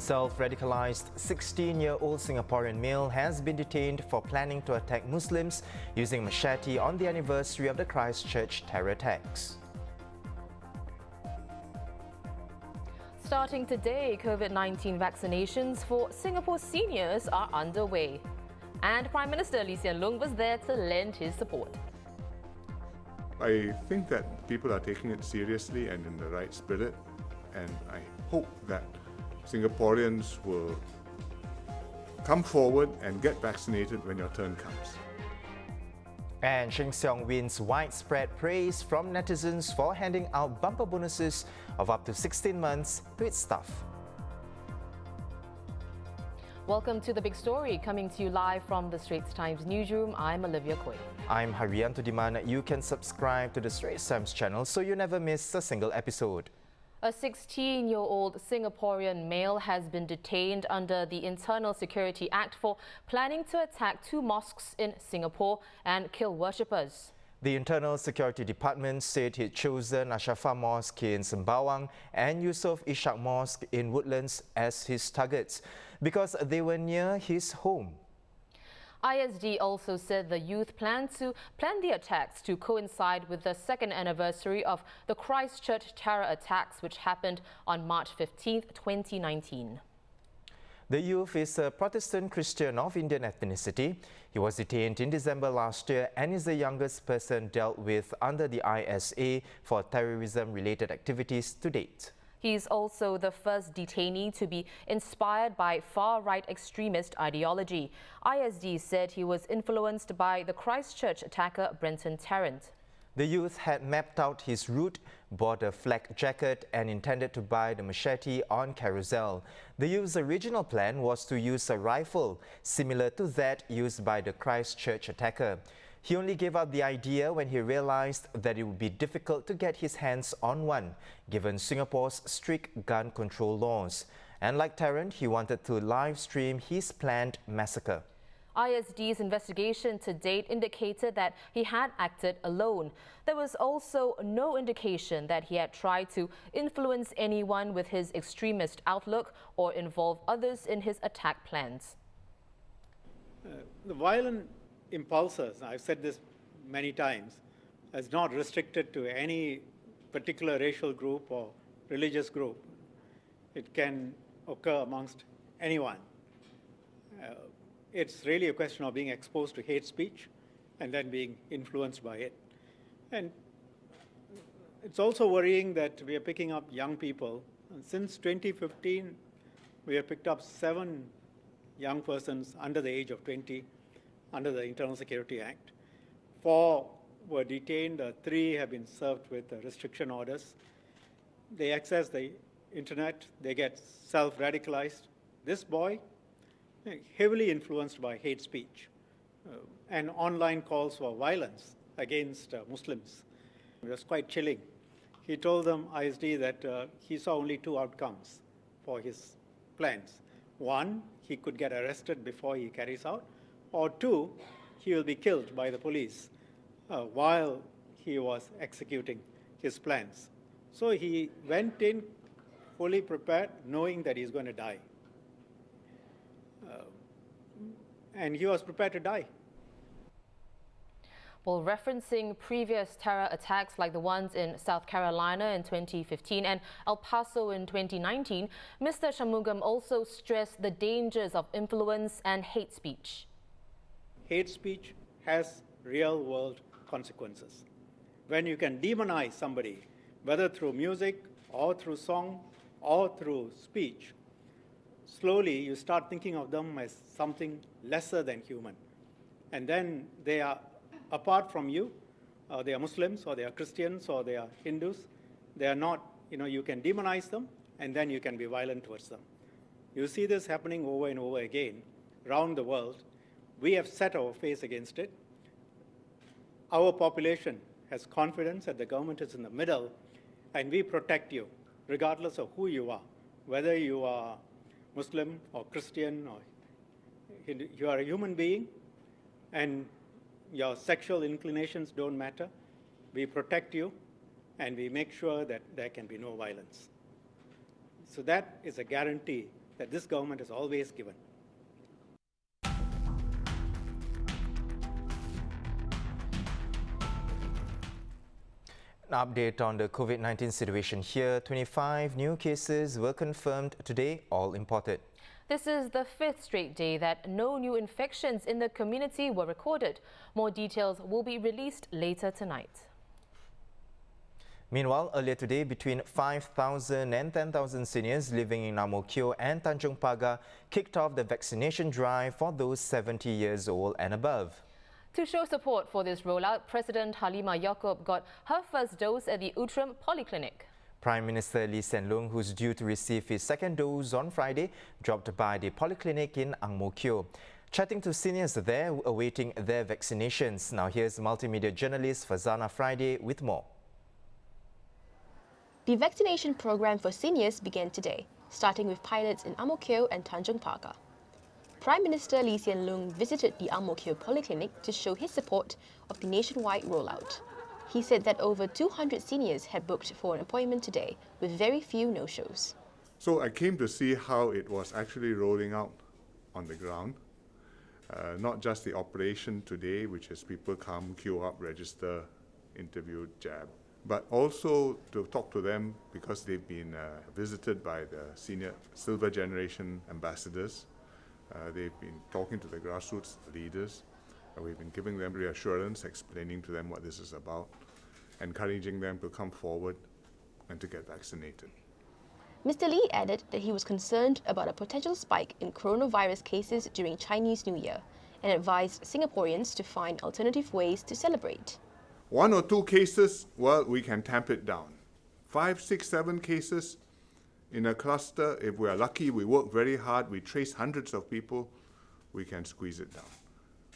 Self-radicalized 16-year-old Singaporean male has been detained for planning to attack Muslims using machete on the anniversary of the Christchurch terror attacks. Starting today, COVID-19 vaccinations for Singapore seniors are underway. And Prime Minister Lee Hsien Loong was there to lend his support. I think that people are taking it seriously and in the right spirit, and I hope that Singaporeans will come forward and get vaccinated when your turn comes. And Sheng Siong wins widespread praise from netizens for handing out bumper bonuses of up to 16 months to its staff. Welcome to The Big Story, coming to you live from the Straits Times newsroom. I'm Olivia Koi. I'm Haryanto Diman. You can subscribe to the Straits Times channel so you never miss a single episode. A 16-year-old Singaporean male has been detained under the Internal Security Act for planning to attack two mosques in Singapore and kill worshippers. The Internal Security Department said he'd chosen Ashrafah Mosque in Sembawang and Yusof Ishak Mosque in Woodlands as his targets because they were near his home. ISD also said the youth plan the attacks to coincide with the second anniversary of the Christchurch terror attacks, which happened on March 15, 2019. The youth is a Protestant Christian of Indian ethnicity. He was detained in December last year and is the youngest person dealt with under the ISA for terrorism-related activities to date. He is also the first detainee to be inspired by far-right extremist ideology. ISD said he was influenced by the Christchurch attacker Brenton Tarrant. The youth had mapped out his route, bought a flak jacket and intended to buy the machete on Carousel. The youth's original plan was to use a rifle, similar to that used by the Christchurch attacker. He only gave up the idea when he realized that it would be difficult to get his hands on one, given Singapore's strict gun control laws. And like Tarrant, he wanted to live stream his planned massacre. ISD's investigation to date indicated that he had acted alone. There was also no indication that he had tried to influence anyone with his extremist outlook or involve others in his attack plans. The violent impulses, I've said this many times, is not restricted to any particular racial group or religious group. It can occur amongst anyone. It's really a question of being exposed to hate speech and then being influenced by it. And it's also worrying that we are picking up young people. And since 2015, we have picked up 7 young persons under the age of 20 under the Internal Security Act. 4 were detained, 3 have been served with restriction orders. They access the internet, they get self-radicalized. This boy, heavily influenced by hate speech and online calls for violence against Muslims. It was quite chilling. He told them, ISD, that he saw only 2 outcomes for his plans. 1, he could get arrested before he carries out, or 2, he will be killed by the police while he was executing his plans. So he went in fully prepared, knowing that he's going to die. And he was prepared to die. Well, referencing previous terror attacks like the ones in South Carolina in 2015 and El Paso in 2019, Mr. Shanmugam also stressed the dangers of influence and hate speech. Hate speech has real-world consequences. When you can demonize somebody, whether through music or through song or through speech, slowly you start thinking of them as something lesser than human. And then they are apart from you. They are Muslims or they are Christians or they are Hindus. They are not, you can demonize them and then you can be violent towards them. You see this happening over and over again around the world. We have set our face against it. Our population has confidence that the government is in the middle and we protect you regardless of who you are, whether you are Muslim or Christian or Hindu. You are a human being and your sexual inclinations don't matter. We protect you and we make sure that there can be no violence. So that is a guarantee that this government has always given. An update on the COVID-19 situation here. 25 new cases were confirmed today, all imported. This is the fifth straight day that no new infections in the community were recorded. More details will be released later tonight. Meanwhile, earlier today, between 5,000 and 10,000 seniors living in Ang Mo Kio and Tanjong Pagar kicked off the vaccination drive for those 70 years old and above. To show support for this rollout, President Halimah Yacob got her first dose at the Outram Polyclinic. Prime Minister Lee Hsien Loong, who's due to receive his second dose on Friday, dropped by the polyclinic in Ang Mo Kio, chatting to seniors there awaiting their vaccinations. Now here's multimedia journalist Fazana Friday with more. The vaccination program for seniors began today, starting with pilots in Ang Mo Kio and Tanjong Pagar. Prime Minister Lee Hsien Loong visited the Ang Mo Kio Polyclinic to show his support of the nationwide rollout. He said that over 200 seniors had booked for an appointment today, with very few no-shows. So I came to see how it was actually rolling out on the ground. Not just the operation today, which is people come, queue up, register, interview, jab, but also to talk to them because they've been visited by the senior silver generation ambassadors. They've been talking to the grassroots leaders. We've been giving them reassurance, explaining to them what this is about, encouraging them to come forward and to get vaccinated. Mr. Lee added that he was concerned about a potential spike in coronavirus cases during Chinese New Year and advised Singaporeans to find alternative ways to celebrate. 1 or 2 cases, well, we can tamp it down. 5, 6, 7 cases in a cluster, if we are lucky, we work very hard, we trace hundreds of people, we can squeeze it down.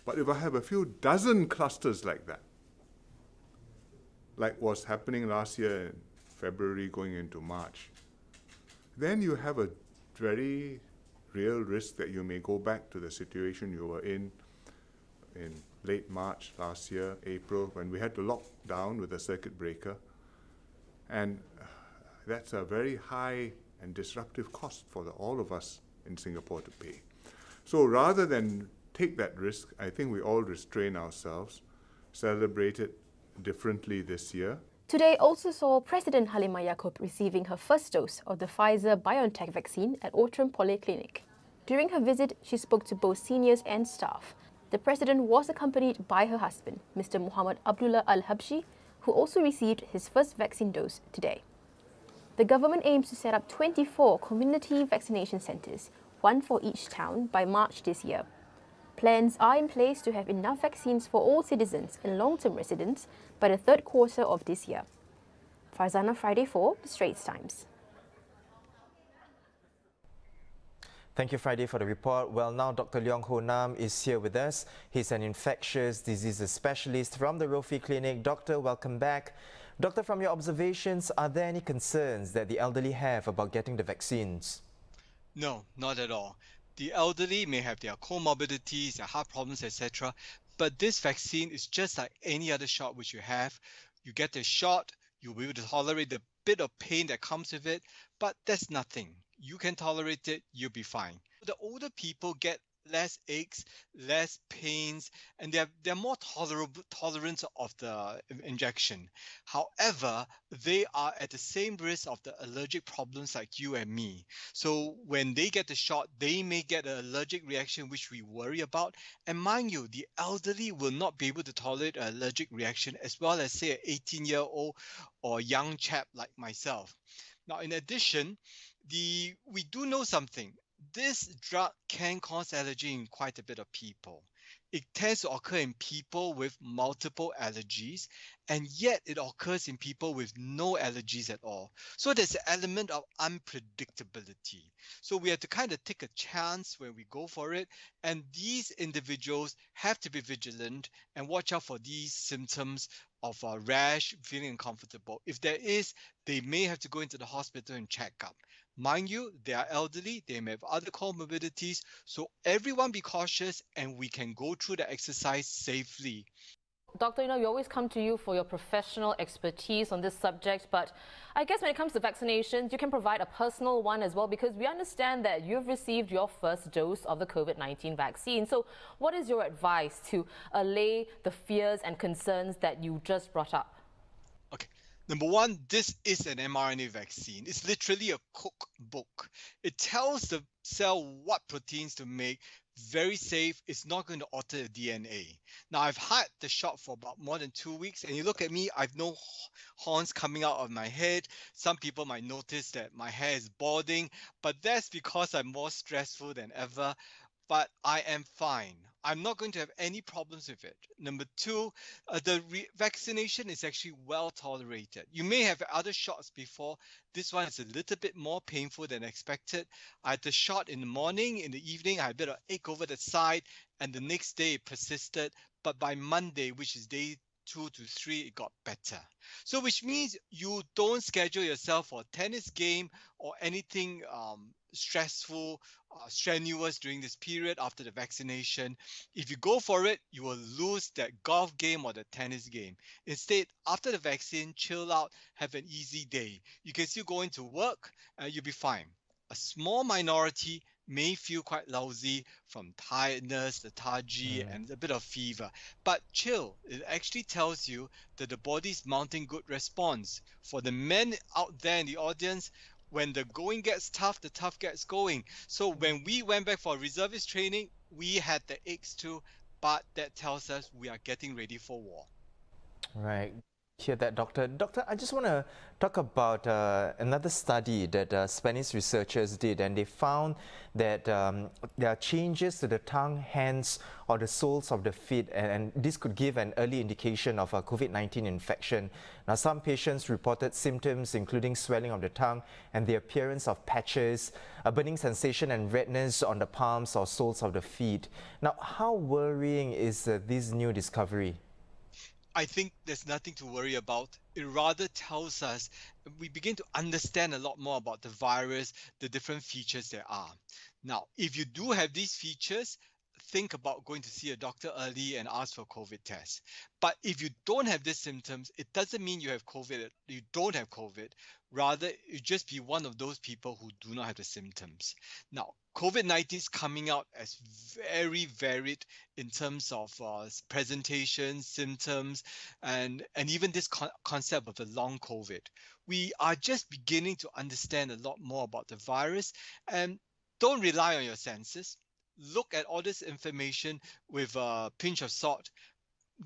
But if I have a few dozen clusters like that, like was happening last year in February going into March, then you have a very real risk that you may go back to the situation you were in late March last year, April, when we had to lock down with a circuit breaker. And that's a very high and disruptive cost for all of us in Singapore to pay. So rather than take that risk, I think we all restrain ourselves, celebrate it differently this year. Today also saw President Halimah Yacob receiving her first dose of the Pfizer-BioNTech vaccine at Outram Polyclinic. During her visit, she spoke to both seniors and staff. The President was accompanied by her husband, Mr. Muhammad Abdullah Al-Habshi, who also received his first vaccine dose today. The government aims to set up 24 community vaccination centres, one for each town, by March this year. Plans are in place to have enough vaccines for all citizens and long-term residents by the third quarter of this year. Farzana Friday for the Straits Times. Thank you, Friday, for the report. Well, now Dr. Leong Ho Nam is here with us. He's an infectious diseases specialist from the Rofi Clinic. Doctor, welcome back. Doctor, from your observations, are there any concerns that the elderly have about getting the vaccines? No, not at all. The elderly may have their comorbidities, their heart problems, etc. But this vaccine is just like any other shot which you have. You get the shot, you'll be able to tolerate the bit of pain that comes with it, but that's nothing. You can tolerate it, you'll be fine. The older people get less aches, less pains, and they're more tolerant of the injection. However, they are at the same risk of the allergic problems like you and me. So when they get the shot, they may get an allergic reaction which we worry about. And mind you, the elderly will not be able to tolerate an allergic reaction as well as, say, an 18-year-old or young chap like myself. Now, in addition, we do know something. This drug can cause allergy in quite a bit of people. It tends to occur in people with multiple allergies, and yet it occurs in people with no allergies at all. So there's an element of unpredictability. So we have to kind of take a chance when we go for it, and these individuals have to be vigilant and watch out for these symptoms of a rash, feeling uncomfortable. If there is, they may have to go into the hospital and check up. Mind you, they are elderly, they may have other comorbidities, so everyone be cautious and we can go through the exercise safely. Doctor, we always come to you for your professional expertise on this subject, but I guess when it comes to vaccinations, you can provide a personal one as well, because we understand that you've received your first dose of the COVID-19 vaccine. So what is your advice to allay the fears and concerns that you just brought up? Okay. Number one, this is an mRNA vaccine. It's literally a cookbook. It tells the cell what proteins to make. Very safe. It's not going to alter the DNA. Now, I've had the shot for about more than 2 weeks, and you look at me, I've no horns coming out of my head. Some people might notice that my hair is balding, but that's because I'm more stressful than ever. But I am fine. I'm not going to have any problems with it. Number two, the vaccination is actually well tolerated. You may have other shots before. This one is a little bit more painful than expected. I had the shot in the morning, in the evening, I had a bit of ache over the side, and the next day it persisted. But by Monday, which is day 2 to 3, it got better. So which means you don't schedule yourself for a tennis game or anything stressful, strenuous during this period after the vaccination. If you go for it, you will lose that golf game or the tennis game. Instead, after the vaccine, chill out, have an easy day. You can still go into work, you'll be fine. A small minority may feel quite lousy from tiredness, lethargy, and a bit of fever. But chill, it actually tells you that the body's mounting good response. For the men out there in the audience, when the going gets tough, the tough gets going. So when we went back for reservist training, we had the aches too, but that tells us we are getting ready for war. Right. Hear that, Doctor. Doctor, I just want to talk about another study that Spanish researchers did, and they found that there are changes to the tongue, hands, or the soles of the feet, and this could give an early indication of a COVID-19 infection. Now, some patients reported symptoms including swelling of the tongue and the appearance of patches, a burning sensation and redness on the palms or soles of the feet. Now, how worrying is this new discovery? I think there's nothing to worry about. It rather tells us we begin to understand a lot more about the virus, the different features there are. Now, if you do have these features, think about going to see a doctor early and ask for a COVID test. But if you don't have these symptoms, it doesn't mean you have COVID, you don't have COVID. Rather, you just be one of those people who do not have the symptoms. Now, COVID-19 is coming out as very varied in terms of presentation, symptoms, and even this concept of the long COVID. We are just beginning to understand a lot more about the virus, and don't rely on your senses. Look at all this information with a pinch of salt.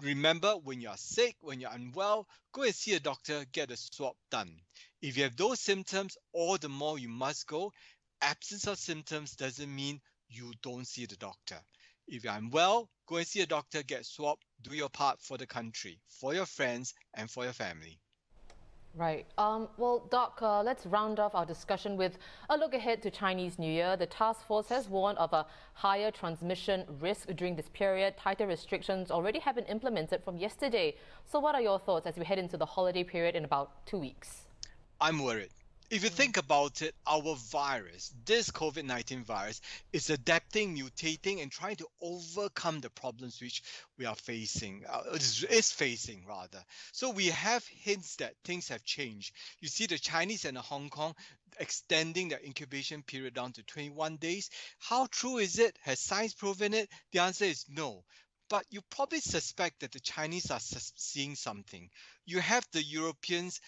Remember, when you're sick, when you're unwell, go and see a doctor, get a swab done. If you have those symptoms, all the more you must go. Absence of symptoms doesn't mean you don't see the doctor. If you're unwell, go and see a doctor, get swabbed, do your part for the country, for your friends, and for your family. Right. Well, Doc, let's round off our discussion with a look ahead to Chinese New Year. The task force has warned of a higher transmission risk during this period. Tighter restrictions already have been implemented from yesterday. So what are your thoughts as we head into the holiday period in about 2 weeks? I'm worried. If you think about it, our virus, this COVID-19 virus, is adapting, mutating, and trying to overcome the problems which we are facing, is facing rather. So we have hints that things have changed. You see the Chinese and the Hong Kong extending their incubation period down to 21 days. How true is it? Has science proven it? The answer is no. But you probably suspect that the Chinese are seeing something. You have the Europeans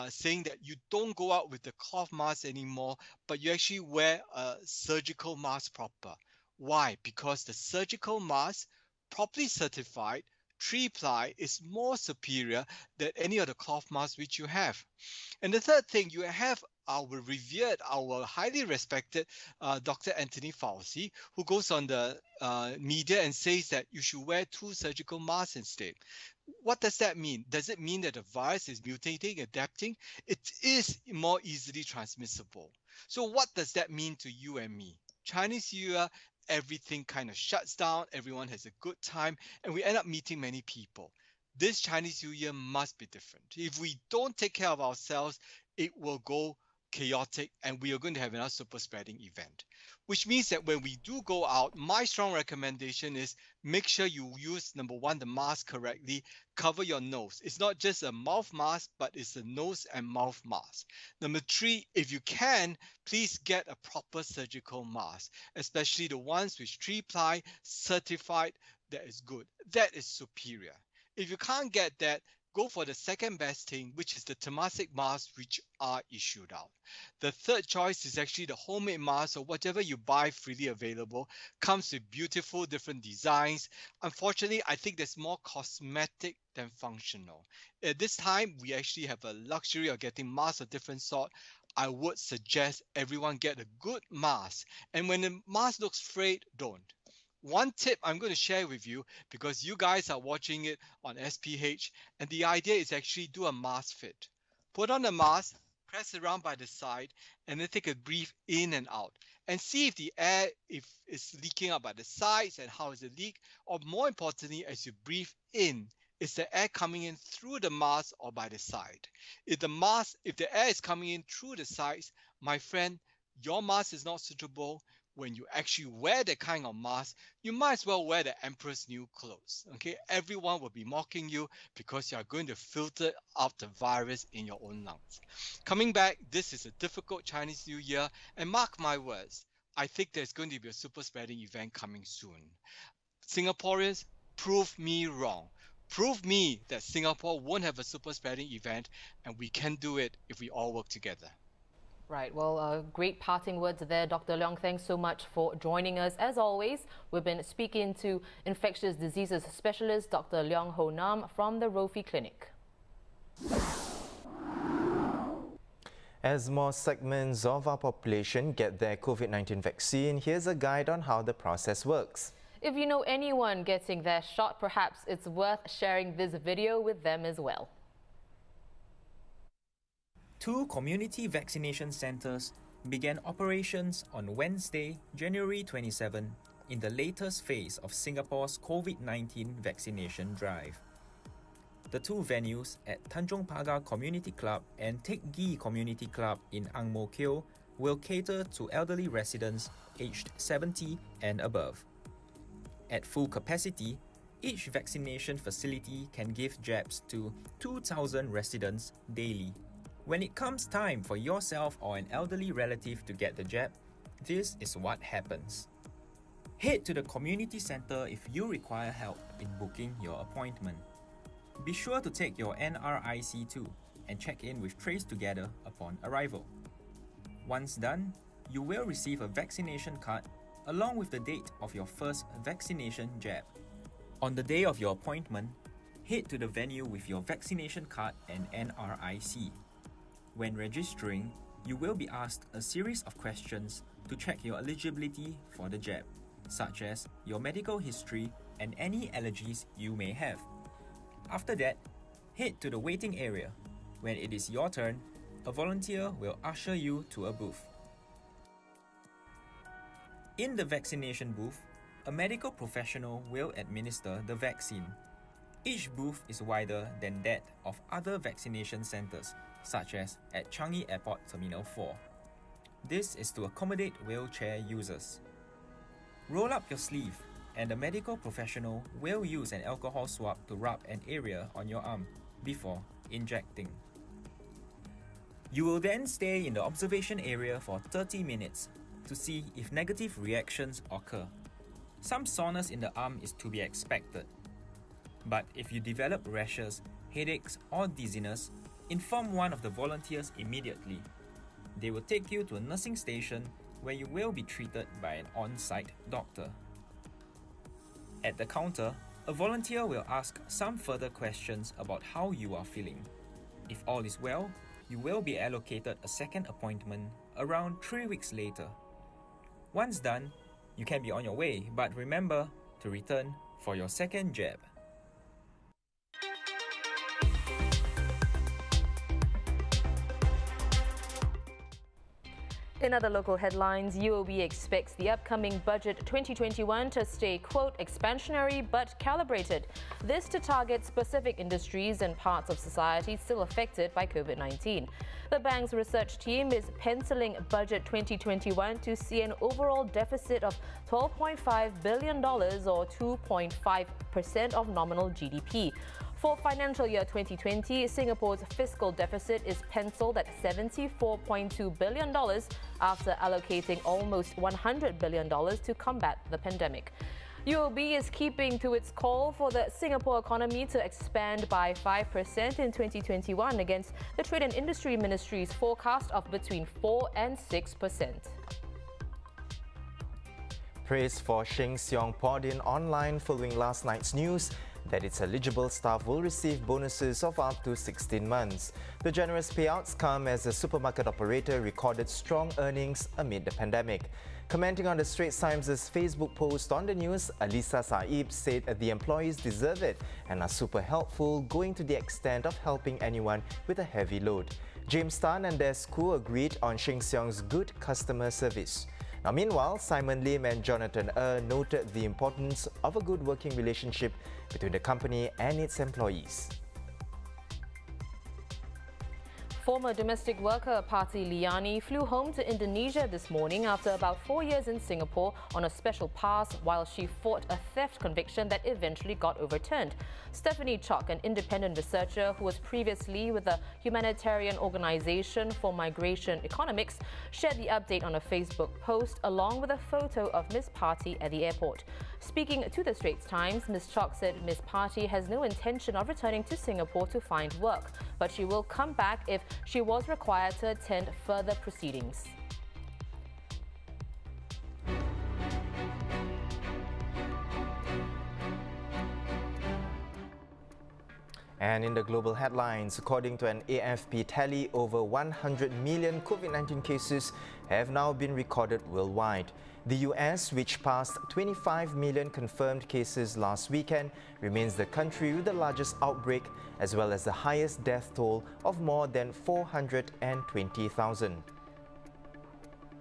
saying that you don't go out with the cloth mask anymore, but you actually wear a surgical mask proper. Why? Because the surgical mask, properly certified, 3-ply, is more superior than any of the cloth masks which you have. And the third thing, you have our revered, our highly respected Dr. Anthony Fauci, who goes on the media and says that you should wear 2 surgical masks instead. What does that mean? Does it mean that the virus is mutating, adapting? It is more easily transmissible. So what does that mean to you and me? Chinese New Year, everything kind of shuts down, everyone has a good time, and we end up meeting many people. This Chinese New Year must be different. If we don't take care of ourselves, it will go chaotic, and we are going to have another super spreading event. Which means that when we do go out, my strong recommendation is make sure you use, number one, the mask correctly, cover your nose. It's not just a mouth mask, but it's a nose and mouth mask. Number three, if you can, please get a proper surgical mask, especially the ones with 3-ply certified. That is good. That is superior. If you can't get that, go for the second best thing, which is the Temasek masks, which are issued out. The third choice is actually the homemade mask, or whatever you buy freely available. Comes with beautiful different designs. Unfortunately, I think there's more cosmetic than functional. At this time, we actually have a luxury of getting masks of different sort. I would suggest everyone get a good mask. And when the mask looks frayed, don't. One tip I'm going to share with you, because you guys are watching it on SPH, and the idea is actually do a mask fit. Put on the mask, press around by the side, and then take a breath in and out. And see if the air is leaking out by the sides and how is the leak. Or more importantly, as you breathe in, is the air coming in through the mask or by the side? If the air is coming in through the sides, my friend, your mask is not suitable. When you actually wear that kind of mask, you might as well wear the emperor's new clothes. Okay, everyone will be mocking you because you are going to filter out the virus in your own lungs. Coming back, this is a difficult Chinese New Year, and mark my words, I think there's going to be a super spreading event coming soon. Singaporeans, prove me wrong. Prove me that Singapore won't have a super spreading event, and we can do it if we all work together. Right, well, great parting words there, Dr. Leong. Thanks so much for joining us. As always, we've been speaking to infectious diseases specialist Dr. Leong Ho Nam from the Rofi Clinic. As more segments of our population get their COVID-19 vaccine, here's a guide on how the process works. If you know anyone getting their shot, perhaps it's worth sharing this video with them as well. 2 community vaccination centres began operations on Wednesday, January 27, in the latest phase of Singapore's COVID-19 vaccination drive. The 2 venues at Tanjong Pagar Community Club and Teck Ghee Community Club in Ang Mo Kio will cater to elderly residents aged 70 and above. At full capacity, each vaccination facility can give jabs to 2,000 residents daily. When it comes time for yourself or an elderly relative to get the jab, this is what happens. Head to the community centre if you require help in booking your appointment. Be sure to take your NRIC too and check in with Trace Together upon arrival. Once done, you will receive a vaccination card along with the date of your first vaccination jab. On the day of your appointment, head to the venue with your vaccination card and NRIC. When registering, you will be asked a series of questions to check your eligibility for the jab, such as your medical history and any allergies you may have. After that, head to the waiting area. When it is your turn, a volunteer will usher you to a booth. In the vaccination booth, a medical professional will administer the vaccine. Each booth is wider than that of other vaccination centres, such as at Changi Airport Terminal 4. This is to accommodate wheelchair users. Roll up your sleeve, and the medical professional will use an alcohol swab to rub an area on your arm before injecting. You will then stay in the observation area for 30 minutes to see if negative reactions occur. Some soreness in the arm is to be expected. But if you develop rashes, headaches or dizziness, inform one of the volunteers immediately. They will take you to a nursing station where you will be treated by an on-site doctor. At the counter, a volunteer will ask some further questions about how you are feeling. If all is well, you will be allocated a second appointment around 3 weeks later. Once done, you can be on your way, but remember to return for your second jab. In other local headlines, UOB expects the upcoming budget 2021 to stay, quote, expansionary but calibrated. This to target specific industries and parts of society still affected by COVID-19. The bank's research team is penciling budget 2021 to see an overall deficit of $12.5 billion or 2.5% of nominal GDP. For financial year 2020, Singapore's fiscal deficit is penciled at $74.2 billion after allocating almost $100 billion to combat the pandemic. UOB is keeping to its call for the Singapore economy to expand by 5% in 2021 against the Trade and Industry Ministry's forecast of between 4 and 6%. Praise for Sheng Siong poured in online following last night's news that its eligible staff will receive bonuses of up to 16 months. The generous payouts come as the supermarket operator recorded strong earnings amid the pandemic. Commenting on the Straits Times' Facebook post on the news, Alisa Saib said that the employees deserve it and are super helpful, going to the extent of helping anyone with a heavy load. James Tan and their school agreed on Sheng Siong's good customer service. Now, meanwhile, Simon Lim and Jonathan noted the importance of a good working relationship between the company and its employees. Former domestic worker Parti Liani flew home to Indonesia this morning after about 4 years in Singapore on a special pass while she fought a theft conviction that eventually got overturned. Stephanie Chok, an independent researcher who was previously with the Humanitarian Organization for Migration Economics, shared the update on a Facebook post along with a photo of Ms. Parti at the airport. Speaking to the Straits Times, Ms. Chok said Ms. Parti has no intention of returning to Singapore to find work, but she will come back if she was required to attend further proceedings. And in the global headlines, according to an AFP tally, over 100 million COVID-19 cases have now been recorded worldwide. The US, which passed 25 million confirmed cases last weekend, remains the country with the largest outbreak, as well as the highest death toll of more than 420,000.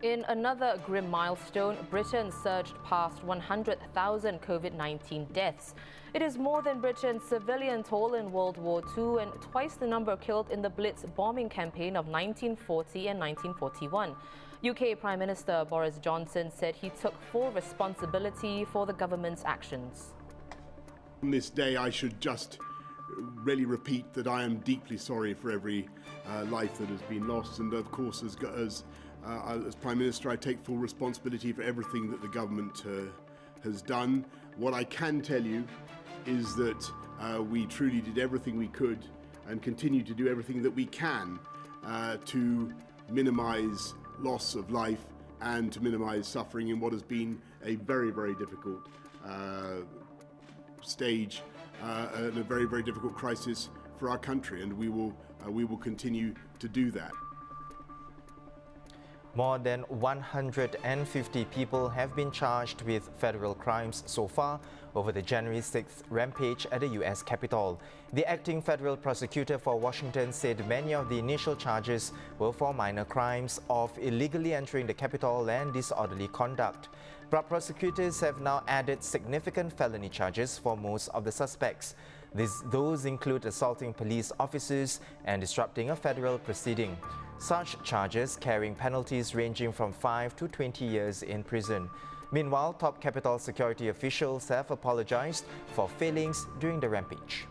In another grim milestone, Britain surged past 100,000 COVID-19 deaths. It is more than Britain's civilian toll in World War II and twice the number killed in the Blitz bombing campaign of 1940 and 1941. UK Prime Minister Boris Johnson said he took full responsibility for the government's actions. On this day, I should just really repeat that I am deeply sorry for every life that has been lost, and of course, as Prime Minister, I take full responsibility for everything that the government has done. What I can tell you is that we truly did everything we could and continue to do everything that we can to minimise loss of life and to minimise suffering in what has been a very, very difficult stage and a very, very difficult crisis for our country, and we will continue to do that. More than 150 people have been charged with federal crimes so far over the January 6th rampage at the US Capitol. The acting federal prosecutor for Washington said many of the initial charges were for minor crimes of illegally entering the Capitol and disorderly conduct. But prosecutors have now added significant felony charges for most of the suspects. Those include assaulting police officers and disrupting a federal proceeding. Such charges carrying penalties ranging from 5 to 20 years in prison. Meanwhile, top Capitol security officials have apologized for failings during the rampage.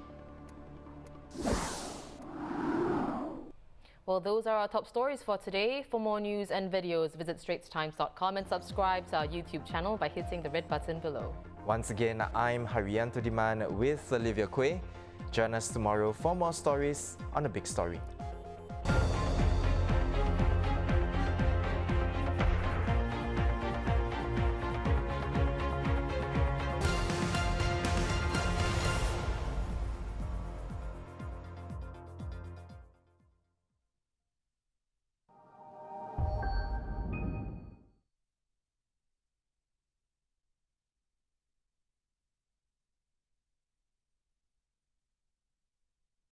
Well, those are our top stories for today. For more news and videos, visit straitstimes.com and subscribe to our YouTube channel by hitting the red button below. Once again, I'm Haryanto Diman with Olivia Quay. Join us tomorrow for more stories on The Big Story.